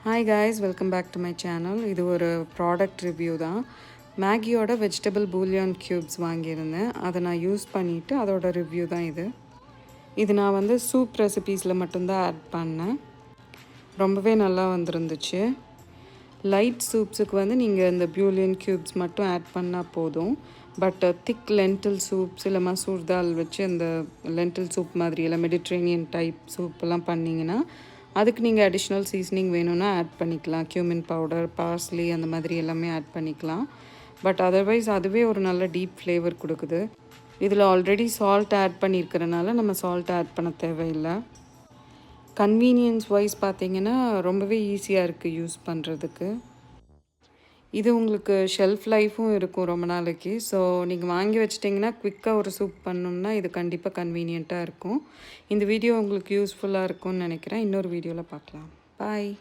Hi guys, welcome back to my channel. இது ஒரு product review தான். மேகியோட வெஜிடபிள் பூலியான் க்யூப்ஸ் வாங்கியிருந்தேன். அதை நான் யூஸ் பண்ணிவிட்டு அதோட ரிவ்யூ தான் இது. இது நான் வந்து சூப் ரெசிபீஸில் மட்டும்தான் ஆட் பண்ணேன். ரொம்பவே நல்லா வந்துருந்துச்சு. லைட் சூப்ஸுக்கு வந்து நீங்கள் இந்த பூலியன் க்யூப்ஸ் மட்டும் ஆட் பண்ணால் போதும். பட் திக் லென்டில் சூப்ஸ் இல்லை மசூர் தால் வச்சு அந்த லென்டில் சூப் மாதிரி இல்லை மெடிட்ரேனியன் டைப் சூப்பெல்லாம் பண்ணிங்கன்னா அதுக்கு நீங்கள் அடிஷ்னல் சீசனிங் வேணும்னா ஆட் பண்ணிக்கலாம். கியூமின் பவுடர், பார்ஸ்லி அந்த மாதிரி எல்லாமே ஆட் பண்ணிக்கலாம். பட் அதர்வைஸ் அதுவே ஒரு நல்ல டீப் ஃப்ளேவர் கொடுக்குது. இதில் ஆல்ரெடி சால்ட் ஆட் பண்ணியிருக்கிறனால நம்ம சால்ட் ஆட் பண்ண தேவையில்லை. கன்வீனியன்ஸ் வைஸ் பார்த்தீங்கன்னா ரொம்பவே ஈஸியாக இருக்குது யூஸ் பண்ணுறதுக்கு. இது உங்களுக்கு ஷெல்ஃப் லைஃப்பும் இருக்கும் ரொம்ப நாளைக்கு. ஸோ நீங்கள் வாங்கி வச்சிட்டிங்கன்னா குவிக்காக ஒரு சூப் பண்ணணும்னா இது கண்டிப்பாக கன்வீனியண்ட்டாக இருக்கும். இந்த வீடியோ உங்களுக்கு யூஸ்ஃபுல்லாக இருக்கும்னு நினைக்கிறேன். இன்னொரு வீடியோவில் பார்க்கலாம். பாய்.